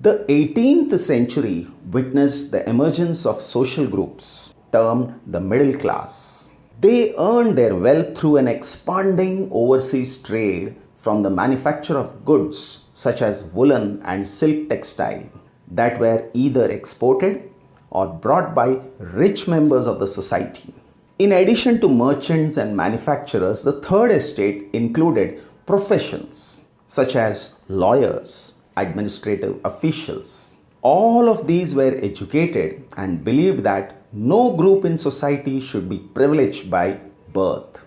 The 18th century witnessed the emergence of social groups termed the middle class. They earned their wealth through an expanding overseas trade from the manufacture of goods such as woolen and silk textile that were either exported or brought by rich members of the society. In addition to merchants and manufacturers, the third estate included professions such as lawyers, administrative officials. All of these were educated and believed that no group in society should be privileged by birth.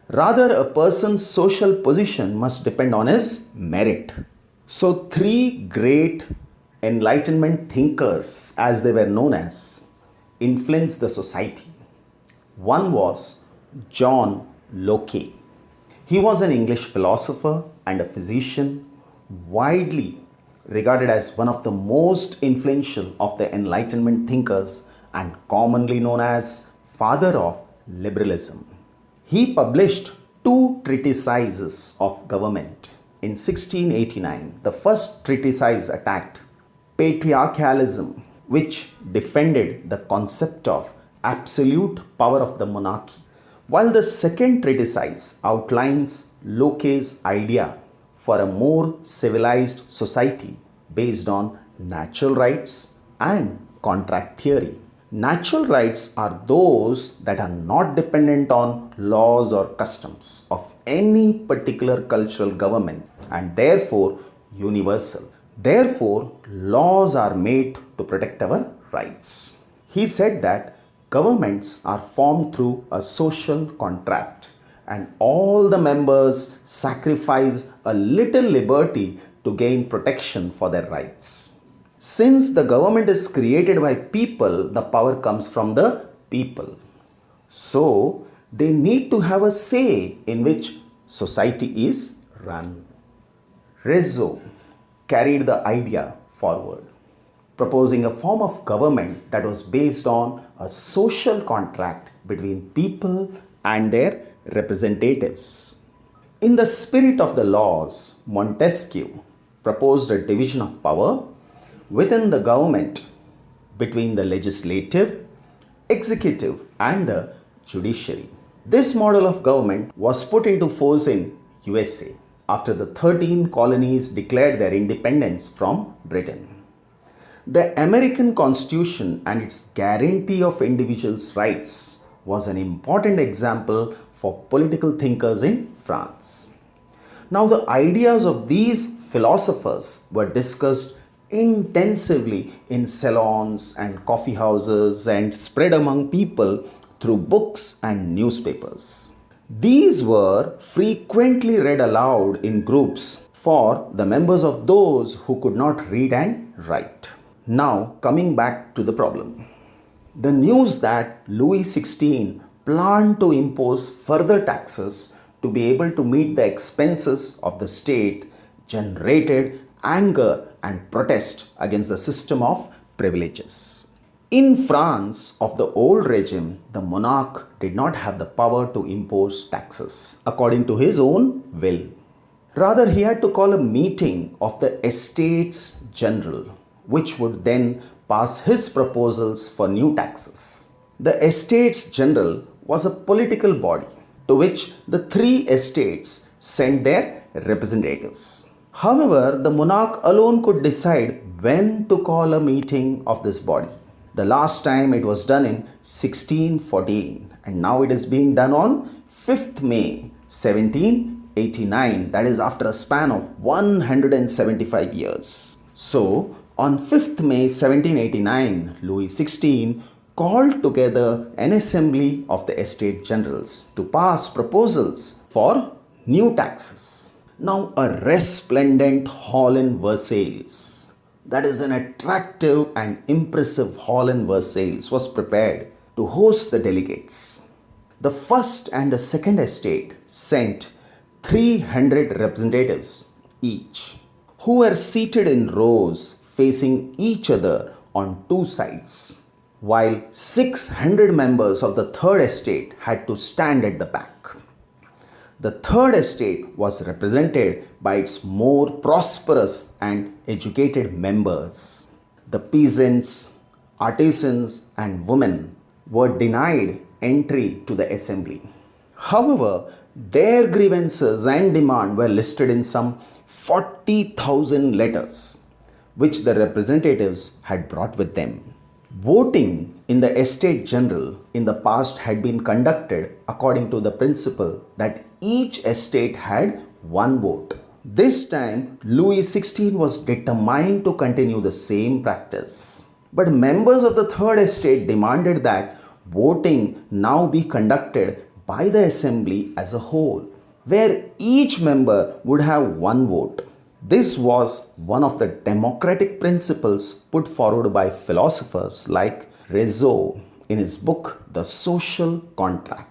Rather, a person's social position must depend on his merit. So, three great Enlightenment thinkers, as they were known as, influenced the society. One was John Lokay. He was an English philosopher and a physician, widely regarded as one of the most influential of the Enlightenment thinkers and commonly known as father of liberalism. He published two treatises of government. In 1689, the first treatise attacked patriarchalism, which defended the concept of absolute power of the monarchy, while the second treatise outlines Lokay's idea for a more civilized society based on natural rights and contract theory. Natural rights are those that are not dependent on laws or customs of any particular cultural government and therefore universal. Therefore, laws are made to protect our rights. He said that governments are formed through a social contract and all the members sacrifice a little liberty to gain protection for their rights. Since the government is created by people, the power comes from the people. So, they need to have a say in which society is run. Rizzo carried the idea forward, proposing a form of government that was based on a social contract between people and their representatives. In the spirit of the laws, Montesquieu proposed a division of power within the government between the legislative, executive, and the judiciary. This model of government was put into force in USA after the 13 colonies declared their independence from Britain. The American Constitution and its guarantee of individuals' rights was an important example for political thinkers in France. Now, the ideas of these philosophers were discussed intensively in salons and coffee houses and spread among people through books and newspapers. These were frequently read aloud in groups for the members of those who could not read and write. Now, coming back to the problem. The news that Louis XVI planned to impose further taxes to be able to meet the expenses of the state generated anger and protest against the system of privileges. In France of the old regime, the monarch did not have the power to impose taxes according to his own will. Rather, he had to call a meeting of the Estates General, which would then pass his proposals for new taxes. The Estates General was a political body to which the three estates sent their representatives. However, the monarch alone could decide when to call a meeting of this body. The last time it was done in 1614 and now it is being done on 5th May 1789, that is after a span of 175 years. So, on 5th May 1789, Louis XVI called together an assembly of the Estates Generals to pass proposals for new taxes. Now, a resplendent hall in Versailles, that is an attractive and impressive hall in Versailles, was prepared to host the delegates. The first and the second estate sent 300 representatives each, who were seated in rows facing each other on two sides, while 600 members of the third estate had to stand at the back. The third estate was represented by its more prosperous and educated members. The peasants, artisans, and women were denied entry to the assembly. However, their grievances and demand were listed in some 40,000 letters, which the representatives had brought with them. Voting in the Estate General in the past had been conducted according to the principle that each estate had one vote. This time, Louis XVI was determined to continue the same practice. But members of the Third Estate demanded that voting now be conducted by the assembly as a whole, where each member would have one vote. This was one of the democratic principles put forward by philosophers like Rousseau in his book The Social Contract.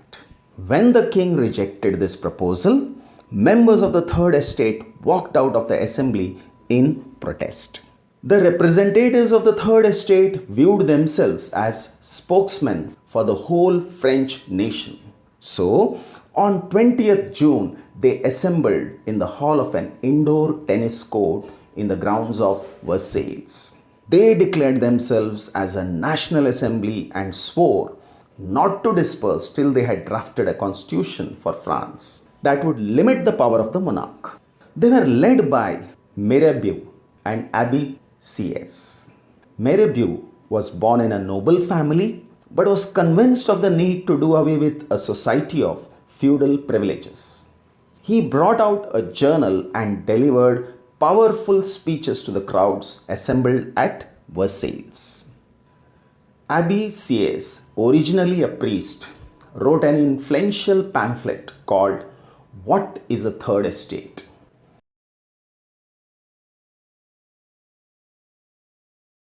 When the king rejected this proposal, members of the Third Estate walked out of the assembly in protest. The representatives of the Third Estate viewed themselves as spokesmen for the whole French nation. So, on 20th June, they assembled in the hall of an indoor tennis court in the grounds of Versailles. They declared themselves as a national assembly and swore not to disperse till they had drafted a constitution for France that would limit the power of the monarch. They were led by Mirabeau and Abbe Sieyès. Mirabeau was born in a noble family but was convinced of the need to do away with a society of feudal privileges. He brought out a journal and delivered powerful speeches to the crowds assembled at Versailles. Abbe Sieyès, originally a priest, wrote an influential pamphlet called What is a Third Estate?